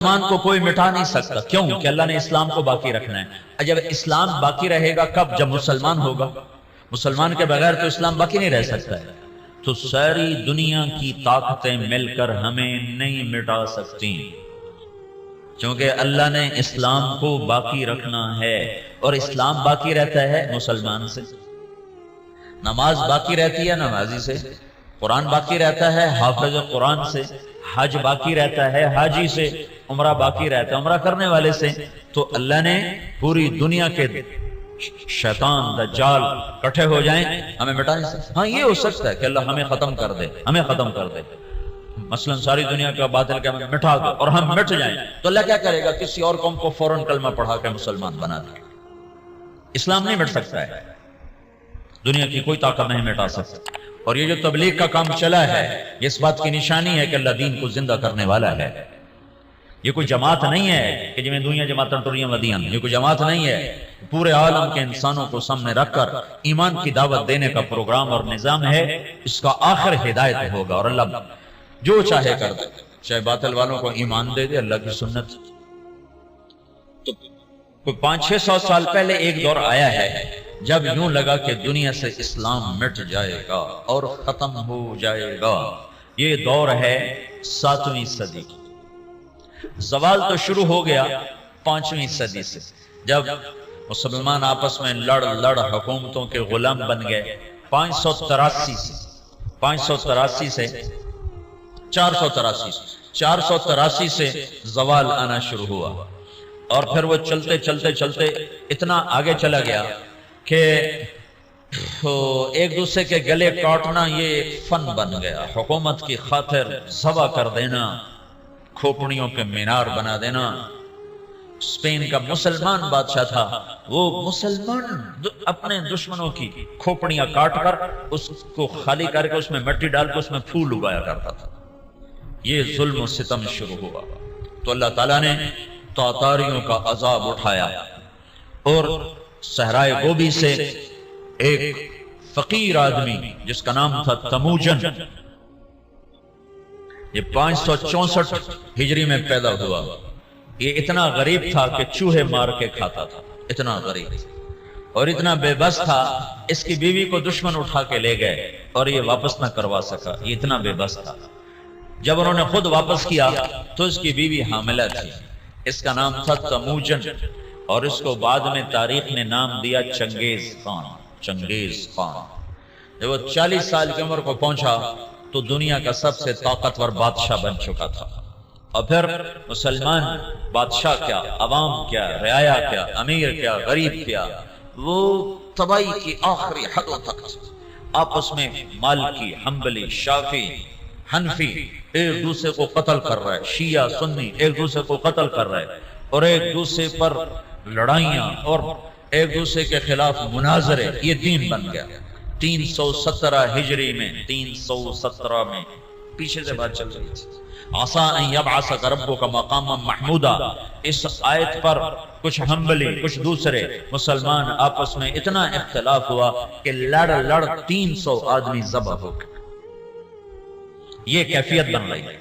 مسلمان کو کوئی مٹا نہیں سکتا. کیوں؟ کہ اللہ نے اسلام کو باقی رکھنا ہے. جب اسلام باقی رہے گا کب؟ جب مسلمان ہوگا. مسلمان کے بغیر تو اسلام باقی نہیں رہ سکتا ہے. تو ساری دنیا کی طاقتیں مل کر ہمیں نہیں مٹا سکتی، کیونکہ اللہ نے اسلام کو باقی رکھنا ہے. اور اسلام باقی رہتا ہے مسلمان سے، نماز باقی رہتی ہے نمازی سے، قرآن باقی رہتا ہے حافظ قرآن سے، حج باقی رہتا ہے حاجی سے، عمرہ باقی رہتا ہے عمرہ کرنے والے سے. تو اللہ نے پوری دنیا کے شیطان دجال کٹھے ہو جائیں ہمیں مٹا نہیں سکتے. ہاں یہ ہو سکتا ہے کہ اللہ ہمیں ختم کر دے، ہمیں ختم کر دے، مثلا ساری دنیا کا باطل کا ہمیں مٹا دے اور ہم مٹ جائیں. تو اللہ کیا کرے گا؟ کسی اور قوم کو فوراً کلمہ پڑھا کے مسلمان بنا دے. اسلام نہیں مٹ سکتا ہے، دنیا کی کوئی طاقت نہیں مٹا سکتی. اور یہ جو تبلیغ کا کام چلا ہے یہ اس بات کی نشانی ہے کہ اللہ دین کو زندہ کرنے والا ہے. یہ کوئی جماعت نہیں ہے کہ جمیں دنیا جماعتیں ٹریاں ودیاں، یہ کوئی جماعت نہیں ہے. پورے عالم کے انسانوں کو سامنے رکھ کر ایمان کی دعوت دینے کا پروگرام اور نظام ہے. اس کا آخر ہدایت ہوگا اور اللہ جو چاہے کر دے، چاہے باطل والوں کو ایمان دے دے اللہ کی سنت. تو 500-600 سال پہلے ایک دور آیا ہے جب یوں لگا کہ دنیا سے اسلام مٹ جائے گا اور ختم ہو جائے گا. یہ دور ہے 7ویں صدی. زوال تو شروع ہو گیا 5ویں صدی سے، جب مسلمان آپس میں لڑ حکومتوں کے غلام بن گئے. 583 سے 483 سے زوال آنا شروع ہوا. اور پھر وہ چلتے اتنا آگے چلا گیا کہ ایک دوسرے کے گلے کاٹنا یہ فن بن گیا. حکومت کی خاطر ذبح کر دینا، کھوپڑیوں کے مینار بنا دینا. اسپین کا مسلمان بادشاہ تھا، وہ مسلمان اپنے دشمنوں کی کھوپڑیاں کاٹ کر اس کو خالی کر کے اس میں مٹی ڈال کے اس میں پھول اگایا کرتا تھا. یہ ظلم و ستم شروع ہوا. تو اللہ تعالیٰ نے تاتاریوں کا عذاب اٹھایا اور صحرائے گوبی سے ایک فقیر آدمی جس کا نام تھا تموجن، یہ 564 ہجری میں پیدا ہوا. یہ اتنا غریب تھا کہ چوہے مار کے کھاتا تھا، اتنا غریب اور اتنا بے بس تھا. اس کی بیوی کو دشمن اٹھا کے لے گئے اور یہ واپس نہ کروا سکا، یہ اتنا بے بس تھا. جب انہوں نے خود واپس کیا تو اس کی بیوی حاملہ تھی. اس کا نام تھا تموجن اور اس کو بعد میں تاریخ نے نام دیا چنگیز خان. جب وہ 40 سال کی عمر کو پہنچا تو دنیا کا سب سے طاقتور بادشاہ بن چکا تھا. اور پھر مسلمان بادشاہ کیا، عوام کیا، رعایا کیا، امیر کیا، غریب کیا، وہ تباہی کی آخری حدوں تک آپس میں مالکی، حنبلی، شافعی، حنفی ایک دوسرے کو قتل کر رہا ہے. شیعہ سنی ایک دوسرے کو قتل کر رہا ہے اور ایک دوسرے پر لڑائیاں اور ایک دوسرے کے خلاف مناظرے. یہ دین بن گیا. 317 ہجری میں 317 میں پیچھے سے بات چل رہی تھی. عسیٰ ان یبعثک ربک مقاما محمودا. اس آیت پر کچھ حنبلی کچھ دوسرے مسلمان آپس میں اتنا اختلاف ہوا کہ لڑ 300 آدمی ذبح ہو گئے. یہ کیفیت بن رہی ہے.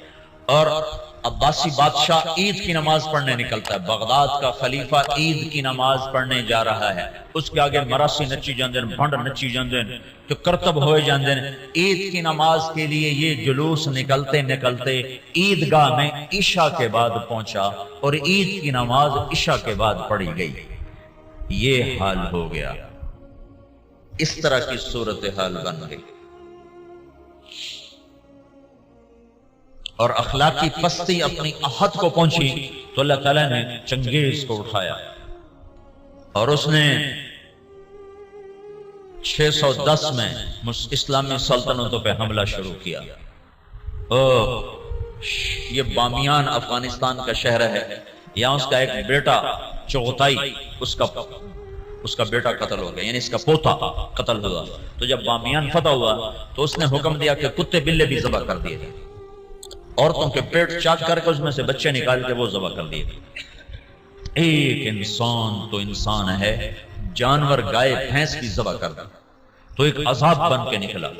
اور عباسی بادشاہ عید کی نماز پڑھنے نکلتا ہے. بغداد کا خلیفہ عید کی نماز پڑھنے جا رہا ہے. اس کے آگے مراسی نچی جاندے، بھنڈ نچی جاندے تو کرتب ہوئے جاندے. عید کی نماز کے لیے یہ جلوس نکلتے عیدگاہ میں عشاء کے بعد پہنچا اور عید کی نماز عشاء کے بعد پڑھی گئی. یہ حال ہو گیا. اس طرح کی صورتحال بن گئی. اور اخلاقی پستی اپنی احد کو پہنچی تو اللہ تعالیٰ نے چنگیز کو اٹھایا اور اس نے 610 میں اسلامی سلطنتوں پہ حملہ شروع کیا. یہ بامیان افغانستان کا شہر ہے. یہاں اس کا ایک بیٹا چغتائی اس کا بیٹا قتل ہو گیا، یعنی اس کا پوتا قتل ہوا. تو جب بامیان فتح ہوا تو اس نے حکم دیا کہ کتے بلے بھی ذبح کر دیے گئے. عورتوں کے پیٹ چاٹ کر کے اس میں سے بچے نکال کے وہ ذبح کر دیے. ایک انسان تو انسان ہے، جانور گائے بھینس کی ذبح کر دی. تو ایک عذاب بن کے نکلا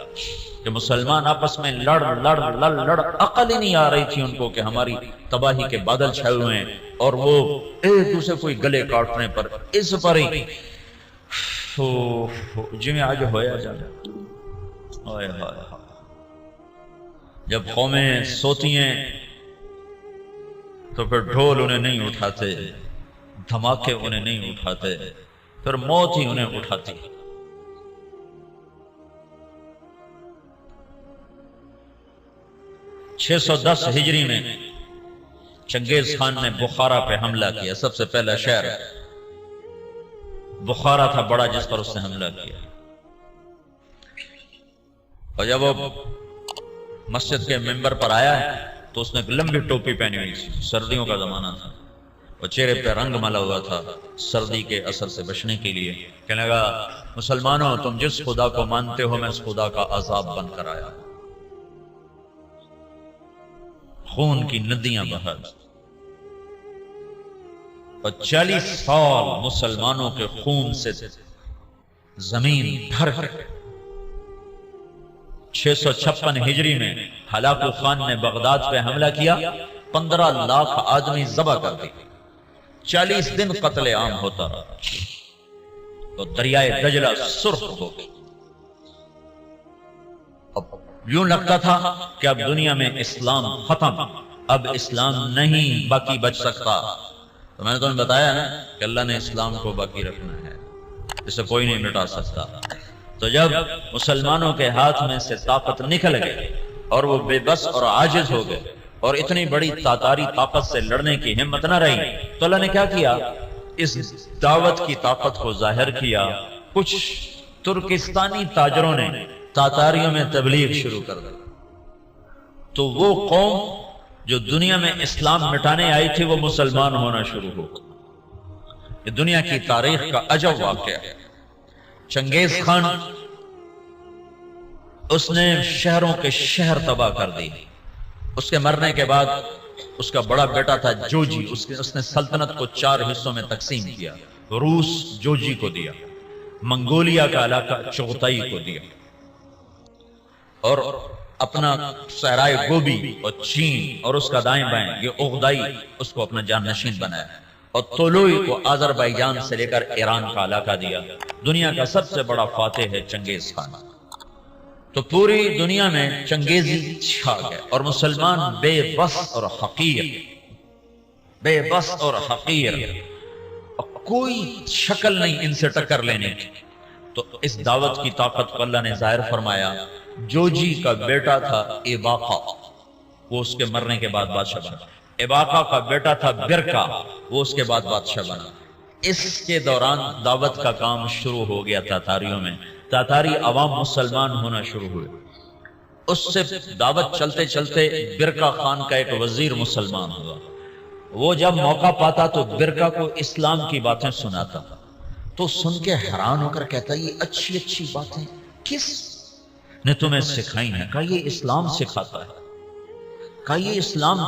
کہ مسلمان آپس میں لڑ عقل ہی نہیں آ رہی تھی ان کو کہ ہماری تباہی کے بادل چھائے ہوئے ہیں، اور وہ ایک دوسرے کو گلے کاٹنے پر اس پر ہی جی میں آج ہویا جانا۔ جب قومیں سوتی ہیں تو پھر ڈھول انہیں نہیں اٹھاتے، دھماکے انہیں نہیں اٹھاتے، پھر موت ہی انہیں اٹھاتی۔ 610 ہجری میں چنگیز خان نے بخارا پہ حملہ کیا۔ سب سے پہلا شہر بخارا تھا بڑا جس پر اس نے حملہ کیا، اور جب وہ مسجد کے ممبر پر آیا تو اس نے ایک لمبی ٹوپی پہنی ہوئی تھی، سردیوں کا زمانہ تھا، اور چہرے پہ رنگ ملا ہوا تھا سردی کے اثر سے بچنے کے لیے۔ کہنے لگا مسلمانوں تم جس خدا کو مانتے ہو میں اس خدا کا عذاب بن کر آیا، خون کی ندیاں بہا، اور 40 سال مسلمانوں کے خون سے زمین بھر کر 656 ہجری میں ہلاکو خان نے بغداد پہ حملہ کیا، 15 لاکھ آدمی ذبح کر دی، 40 دن قتل عام ہوتا رہا، تو دریائے دجلہ سرخ ہو گئی۔ اب یوں لگتا تھا کہ اب دنیا میں اسلام ختم، اب اسلام نہیں باقی بچ سکتا۔ تو میں نے تمہیں بتایا نا کہ اللہ نے اسلام کو باقی رکھنا ہے، اسے کوئی نہیں مٹا سکتا۔ تو جب مسلمانوں کے ہاتھ میں سے طاقت نکل گئی اور وہ بے بس اور عاجز ہو گئے اور اتنی بڑی تاتاری طاقت سے لڑنے کی ہمت نہ رہی، تو اللہ نے کیا کیا؟ اس دعوت کی طاقت کو ظاہر کیا۔ کچھ ترکستانی تاجروں نے تاتاریوں میں تبلیغ شروع کر دی، تو وہ قوم جو دنیا میں اسلام مٹانے آئی تھی وہ مسلمان ہونا شروع ہو گئی۔ یہ دنیا کی تاریخ کا عجب واقعہ ہے۔ چنگیز خان اس نے شہروں کے شہر تباہ کر دی۔ اس کے مرنے کے بعد اس کا بڑا بیٹا تھا جوجی، اس نے سلطنت کو 4 حصوں میں تقسیم کیا۔ روس جوجی کو دیا، منگولیا کا علاقہ چغتائی کو دیا، اور اپنا صحرائے گوبی اور چین اور اس کا دائیں بائیں یہ اغدائی اس کو اپنا جانشین بنایا، اور طولوئی کو آذربائیجان سے لے کر ایران کا علاقہ دیا۔ دنیا کا سب سے بڑا فاتح ہے چنگیز خان۔ تو پوری دنیا میں چنگیزی چھا گئے، اور مسلمان بے بس اور حقیر، بے بس اور حقیر، اور کوئی شکل نہیں ان سے ٹکر لینے کی۔ تو اس دعوت کی طاقت کو اللہ نے ظاہر فرمایا۔ جوجی کا بیٹا تھا ایباقا، وہ اس کے مرنے کے بعد بادشاہ بنا۔ ایباقا کا بیٹا تھا برکا، وہ اس کے بعد بادشاہ بنا۔ اس کے دوران دعوت کا کام شروع ہو گیا تاتاریوں میں۔ تاتاری عوام مسلمان ہونا شروع ہوئے۔ اس سے دعوت چلتے چلتے برکا خان کا ایک وزیر مسلمان ہوا۔ وہ جب موقع پاتا تو برکا کو اسلام کی باتیں سناتا، تو سن کے حیران ہو کر کہتا یہ اچھی اچھی باتیں کس نے تمہیں سکھائی ہیں؟ کہا یہ اسلام سکھاتا ہے۔ کہا یہ اسلام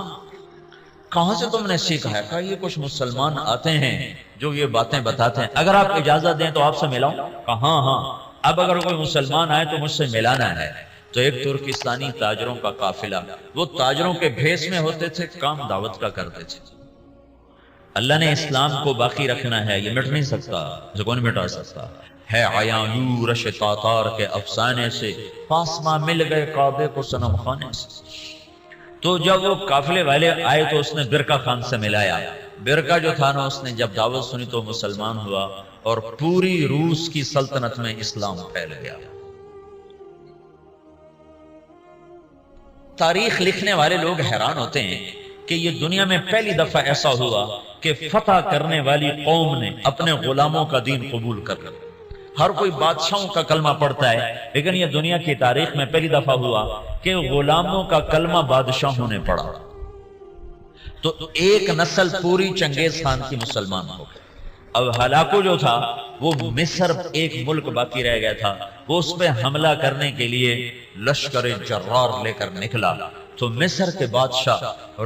کہاں سے تم نے سیکھا ہے؟ کہا یہ کچھ مسلمان آتے ہیں جو یہ باتیں بتاتے ہیں، اگر آپ اجازت دیں تو آپ سے ملاؤں؟ کہا ہاں ہاں، اب اگر کوئی مسلمان آئے تو مجھ سے ملانا ہے۔ تو ایک ترکستانی تاجروں کا قافلہ، وہ تاجروں کے بھیس میں ہوتے تھے، کام دعوت کا کرتے تھے۔ اللہ نے اسلام کو باقی رکھنا ہے، یہ مٹ نہیں سکتا، اسے کون مٹا سکتا ہے؟ عیاں یورش تاتار کے افسانے سے پاسما مل گئے کعبے کو صنم خانے سے۔ تو جب وہ قافلے والے آئے تو اس نے برکا خان سے ملایا۔ برکا جو تھا نا، اس نے جب دعوت سنی تو مسلمان ہوا، اور پوری روس کی سلطنت میں اسلام پھیل گیا۔ تاریخ لکھنے والے لوگ حیران ہوتے ہیں کہ یہ دنیا میں پہلی دفعہ ایسا ہوا کہ فتح کرنے والی قوم نے اپنے غلاموں کا دین قبول کر لیا۔ ہر کوئی بادشاہوں کا کلمہ پڑھتا ہے، لیکن یہ دنیا کی تاریخ میں پہلی دفعہ ہوا کہ غلاموں کا کلمہ بادشاہوں نے پڑھا۔ تو ایک نسل پوری چنگیز خان کی مسلمان ہو گئی۔ اب ہلاکو جو تھا وہ مصر ایک ملک باقی رہ گیا تھا، وہ اس پہ حملہ کرنے کے لیے لشکر جرار لے کر نکلا۔ تو مصر کے بادشاہ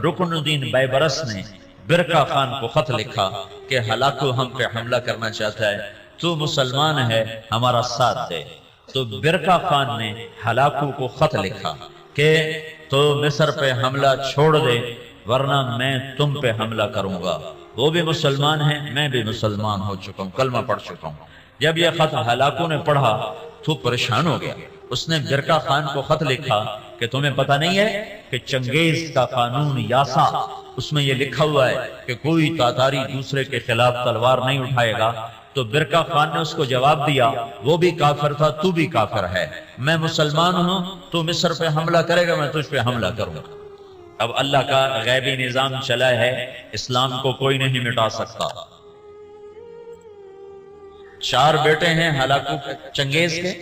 رکن الدین بیبرس نے برکا خان کو خط لکھا کہ ہلاکو ہم پہ حملہ کرنا چاہتا ہے، تو مسلمان ہے ہمارا ساتھ دے۔ تو برکا خان نے ہلاکو کو خط لکھا کہ تو مصر پہ حملہ چھوڑ دے ورنہ میں تم پہ حملہ کروں گا. وہ بھی مسلمان ہیں، میں بھی مسلمان ہو چکا ہوں، کلمہ پڑھ چکا ہوں. جب یہ خط ہلاکو نے پڑھا تو پریشان ہو گیا. اس نے برکا خان کو خط لکھا کہ تمہیں پتہ نہیں ہے کہ چنگیز کا قانون یاسا، اس میں یہ لکھا ہوا ہے کہ کوئی تاتاری دوسرے کے خلاف تلوار نہیں اٹھائے گا. تو برکا خان نے اس کو جواب دیا وہ بھی کافر تھا، تو بھی کافر ہے، میں مسلمان ہوں، تو مصر پہ حملہ کرے گا، میں تجھ پہ حملہ کروں گا. اب اللہ کا غیبی نظام چلا ہے، اسلام کو کوئی نہیں مٹا سکتا. 4 بیٹے ہیں ہلاکو چنگیز کے،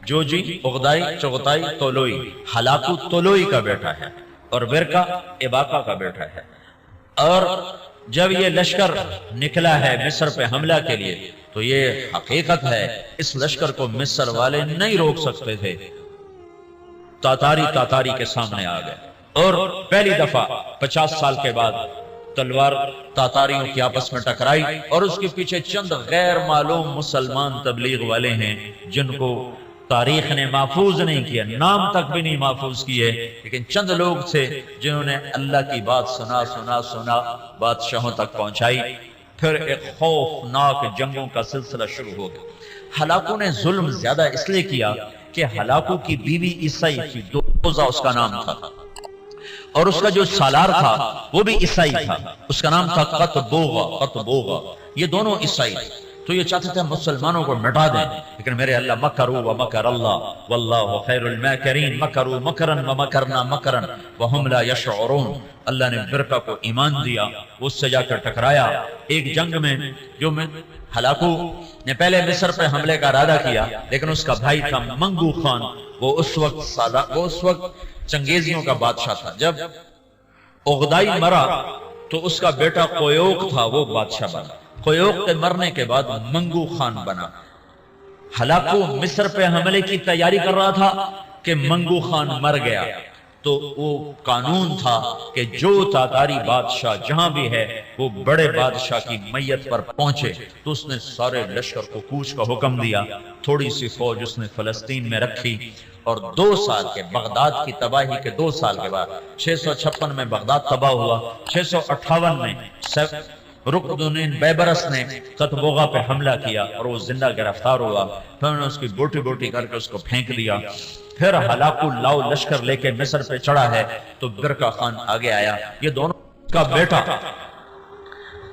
جوجی، اغدائی، چغتائی، تولوئی. ہلاکو تولوئی کا بیٹا ہے اور برکا اباقہ کا بیٹا ہے. اور جب یہ لشکر نکلا ہے مصر پہ حملہ کے لیے تو یہ حقیقت ہے اس لشکر کو مصر والے نہیں روک سکتے تھے. تاتاری کے سامنے آ گئے اور پہلی دفعہ 50 سال کے بعد تلوار تاتاریوں کی آپس میں ٹکرائی اور اس کے پیچھے چند غیر معلوم مسلمان تبلیغ والے ہیں جن کو تاریخ نے محفوظ نہیں کیا، نام تک بھی نہیں محفوظ کیے، لیکن چند لوگ تھے جنہوں نے اللہ کی بات سنا بادشاہوں تک پہنچائی. پھر ایک خوفناک جنگوں کا سلسلہ شروع ہو گیا. ہلاکو نے ظلم زیادہ اس لیے کیا کہ ہلاکو کی بیوی عیسائی تھی، دوزہ اس کا نام تھا، اور اس کا جو سالار تھا وہ بھی عیسائی تھا، اس کا نام تھا قطبوغا. یہ دونوں عیسائی تھے. تو یہ چاہتے تھے مسلمانوں کو مٹا دیں، لیکن میرے اللہ مکروا ومکر اللہ واللہ خیر الماکرین. مکروا مکرا ومکرنا مکرا وهم لا يشعرون. اللہ نے برکا کو ایمان دیا، اس سے جا کر ٹکرایا ایک جنگ میں جو ہلاکو نے پہلے مصر پہ حملے کا ارادہ کیا، لیکن اس کا بھائی تھا منگو خان، وہ اس وقت چنگیزیوں کا بادشاہ تھا. جب اغدائی مرا تو اس کا بیٹا قیوق تھا، وہ بادشاہ بنا. قیوق کے مرنے کے بعد منگو خان بنا. ہلاکو مصر پہ حملے کی تیاری کر رہا تھا کہ منگو خان مر گیا. تو وہ قانون تھا کہ جو تاتاری بادشاہ جہاں بھی ہے وہ بڑے بادشاہ کی میت پر پہنچے. تو اس نے سارے لشکر کو کوچ کا حکم دیا. تھوڑی سی فوج اس نے فلسطین میں رکھی اور 2 سال کے بغداد کی تباہی کے 2 سال کے بعد 656 میں بغداد تباہ ہوا. 658 میں رکن بیبرس نے قطبوغا پہ حملہ کیا اور وہ زندہ گرفتار ہوا. پھر انہوں نے اس کی بوٹی کر کے اس کو پھینک دیا. پھر ہلاکو لاؤ لشکر لے کے مصر پہ چڑھا ہے تو برکا خان آگے آیا. یہ دونوں کا بیٹا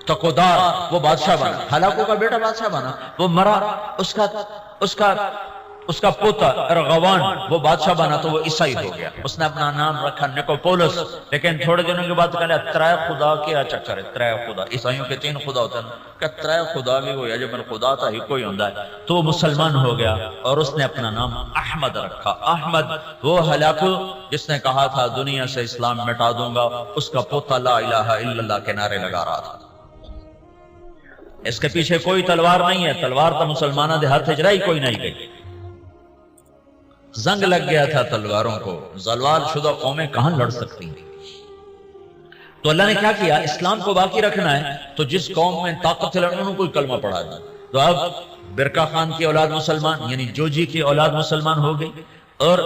تقودار وہ بادشاہ بنا، ہلاکو کا بیٹا بادشاہ بنا، وہ مرا. اس کا پوتا ارغوان وہ بادشاہ بنا تو وہ عیسائی ہو گیا. اس نے اپنا نام رکھا نکوپولس. لیکن تھوڑے دنوں کے بعد کہا ترائے خدا کیا چکر ہے، ترائے خدا. عیسائیوں کے 3 خدا ہوتے ہیں، کہ ترائے خدا بھی ہویا جب خدا تھا ہی کوئی ہوندا ہے. تو وہ مسلمان ہو گیا اور اس نے اپنا نام احمد رکھا. احمد وہ ہلاکو جس نے کہا تھا دنیا سے اسلام مٹا دوں گا، اس کا پوتا لا الہ الا اللہ کے نعرے لگا رہا تھا. اس کے پیچھے کوئی تلوار نہیں ہے، تلوار تو مسلمانہ دے ہاتھ اجرائی کوئی نہیں گئی. زنگ لگ گیا تھا تلواروں کو. زوال شدہ قومیں کہاں لڑ سکتی ہیں؟ تو اللہ نے کیا کیا؟ اسلام کو باقی رکھنا ہے تو جس قوم میں طاقت ہے انہوں کوئی کلمہ پڑھا دیا. تو اب برکا خان کی اولاد مسلمان یعنی جوجی کی اولاد مسلمان ہو گئی، اور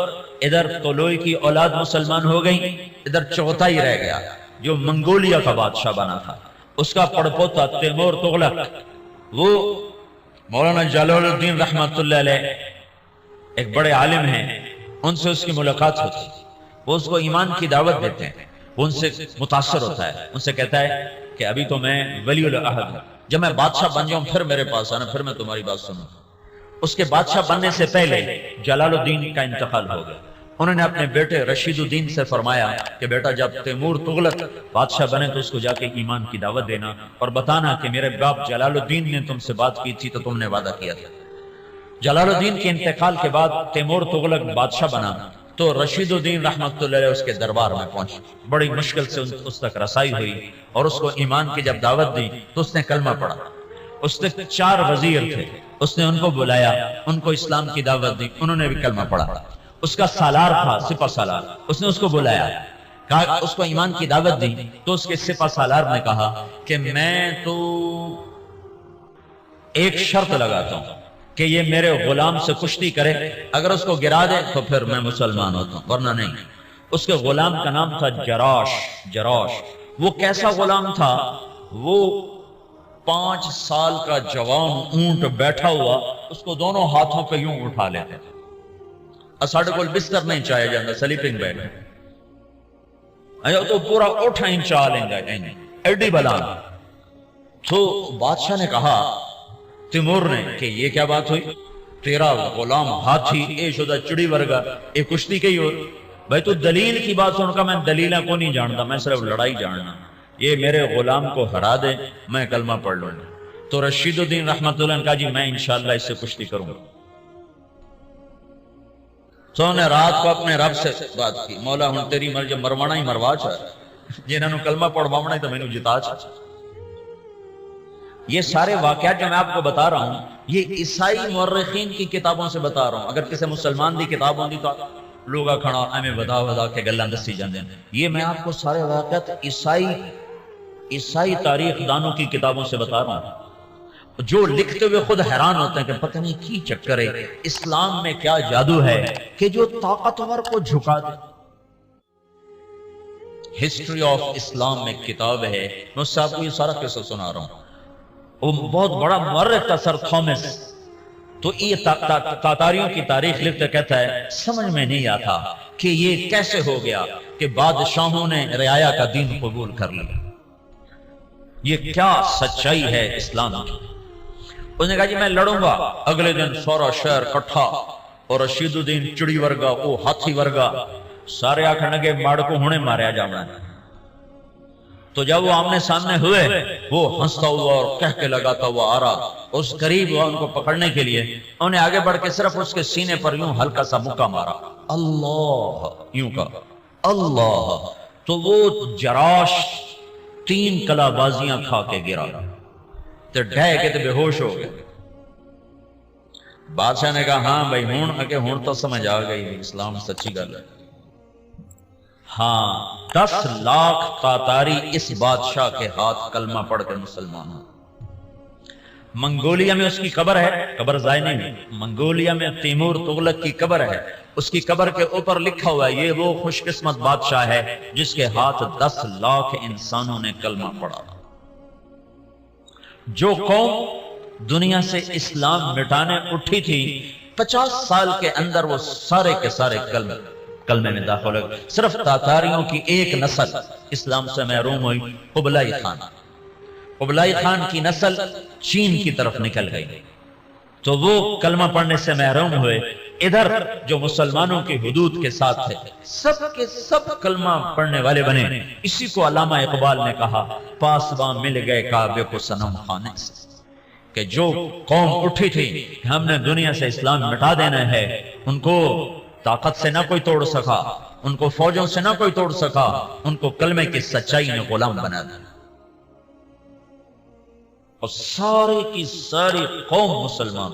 ادھر تولوئی کی اولاد مسلمان ہو گئی. ادھر چغتائی رہ گیا جو منگولیا کا بادشاہ بنا تھا. اس کا پڑپوتا تیمور تغلق، وہ مولانا جلال الدین رحمت اللہ علیہ ایک بڑے عالم ہیں، ان سے اس کی ملاقات ہوتی. وہ اس کو ایمان کی دعوت دیتے ہیں. وہ ان سے متاثر ہوتا ہے، ان سے کہتا ہے کہ ابھی تو میں ولی العہد ہوں، جب میں بادشاہ بن جاؤں پھر میرے پاس آنا، پھر میں تمہاری بات سنوں. اس کے بادشاہ بننے سے پہلے جلال الدین کا انتقال ہو گیا. انہوں نے اپنے بیٹے رشید الدین سے فرمایا کہ بیٹا جب تیمور تغلق بادشاہ بنے تو اس کو جا کے ایمان کی دعوت دینا اور بتانا کہ میرے باپ جلال الدین نے تم سے بات کی تھی تو تم نے وعدہ کیا تھا. جلال الدین کے انتقال کے بعد تیمور تغلق بادشاہ بنا تو رشید الدین رحمت اللہ علیہ اس کے دربار میں پہنچے. بڑی مشکل سے اس تک رسائی ہوئی اور اس کو ایمان کی جب دعوت دی تو اس نے کلمہ پڑھا. اس نے 4 وزیر تھے، اس نے ان کو بلایا، ان کو اسلام کی دعوت دی، انہوں نے بھی کلمہ پڑھا. اس کا سالار تھا سپہ سالار، اس نے اس کو بلایا، کہا اس کو ایمان کی دعوت دی. تو اس کے سپہ سالار نے کہا کہ میں تو ایک شرط لگاتا ہوں کہ یہ میرے غلام سے کشتی کرے، اگر اس کو گرا دے تو پھر میں مسلمان ہوتا ہوں، ورنہ نہیں۔ اس کے غلام کا نام تھا جراش۔ وہ کیسا غلام تھا؟ وہ 5 سال کا جوان اونٹ بیٹھا ہوا اس کو دونوں ہاتھوں پہ یوں اٹھا لیتے تھے۔ اساڑے کو بستر نہیں چاہے جاتا، سلیپنگ بیڈ تو پورا اٹھا چاہ لیں گا ایڈی بلا۔ تو بادشاہ نے کہا تیمور نے کہ یہ کیا بات ہوئی، تیرا غلام ہاتھی اے شدہ چڑی ورگا اے کشتی کی ہو؟ بھائی تو دلیل کی بات سن کا، میں دلیلیں کو نہیں جانتا، میں صرف لڑائی جاننا، یہ میرے غلام کو ہرا دے میں کلمہ پڑھ لوں گا۔ تو رشید الدین رحمت اللہ نے کہا جی میں انشاءاللہ اس سے کشتی کروں گا۔ تو نے رات کو اپنے رب سے بات کی، مولا ہن تیری مرضی، مروانا ہی مروا چاہ، جنہوں نے کلمہ پڑھوانا ہی تو میں نے جتا چاہ۔ یہ سارے واقعات جو میں آپ کو بتا رہا ہوں یہ عیسائی مورخین کی کتابوں سے بتا رہا ہوں۔ اگر کسی مسلمان دی کتاب ہوندی تو لوگ کھڑا ایویں ودا کے گلاں دسی جاندے ہیں۔ یہ میں آپ کو سارے واقعات عیسائی تاریخ دانوں کی کتابوں سے بتا رہا ہوں، جو لکھتے ہوئے خود حیران ہوتے ہیں کہ پتہ نہیں کی چکر ہے، اسلام میں کیا جادو ہے کہ جو طاقتور کو جھکا دے۔ ہسٹری آف اسلام میں کتاب ہے، میں اس سے آپ کو یہ سارا قصہ سنا رہا ہوں۔ وہ بہت بڑا مورخ تھا سر تھامس، تو یہ تاتاریوں کی تاریخ لکھتے کہتا ہے سمجھ میں نہیں آتا کہ یہ کیسے ہو گیا کہ بادشاہوں نے رعایا کا دین قبول کر لیا، یہ کیا سچائی ہے اسلام کی۔ اس نے کہا جی میں لڑوں گا۔ اگلے دن سورا شہر کٹھا اور رشید الدین چڑی ورگا وہ ہاتھی ورگا، سارے آکھن لگے ماڑ کو ہونے ماریا جانا ہے۔ تو جب وہ آمنے سامنے ہوئے وہ ہنستا ہوا اور کہہ کے لگاتا ہوا آ رہا، اس قریب ہوا ان کو پکڑنے کے لیے، انہیں آگے بڑھ کے صرف اس کے سینے پر یوں ہلکا سا مکہ مارا، اللہ یوں کہا اللہ، تو وہ جراش 3 کلا بازیاں کھا کے گرا تو ڈھے کے تو بے ہوش ہو گئے۔ بادشاہ نے کہا ہاں بھائی ہون تو سمجھ آ گئی اسلام سچی گل ہے۔ ہاں 10 لاکھ تاتاری اس بادشاہ کے ہاتھ کلمہ پڑھ کر مسلمان ہوں۔ منگولیا میں اس کی قبر ہے، قبر ضائع نہیں ہوئی، منگولیا میں تیمور تغلق کی قبر ہے، اس کی قبر کے اوپر لکھا ہوا ہے یہ وہ خوش قسمت بادشاہ ہے جس کے ہاتھ 10 لاکھ انسانوں نے کلمہ پڑھا۔ جو قوم دنیا سے اسلام مٹانے اٹھی تھی 50 سال کے اندر وہ سارے کے سارے کلمے میں داخل ہوئے۔ صرف تاتاریوں کی ایک نسل اسلام سے محروم ہوئی، قبلائی خان۔ قبلائی خان کی نسل چین کی طرف نکل گئی تو وہ کلمہ پڑھنے سے محروم ہوئے۔ ادھر جو مسلمانوں کی حدود کے ساتھ تھے سب کے سب کلمہ پڑھنے والے بنے۔ اسی کو علامہ اقبال نے کہا پاسباں مل گئے کعبے کو صنم خانے سے، کہ جو قوم اٹھی تھی کہ ہم نے دنیا سے اسلام مٹا دینا ہے، ان کو طاقت سے نہ کوئی توڑ سکا، ان کو فوجوں سے نہ کوئی توڑ سکا، ان کو کلمے کی سچائی نے غلام بنا دیا اور سارے کی ساری قوم مسلمان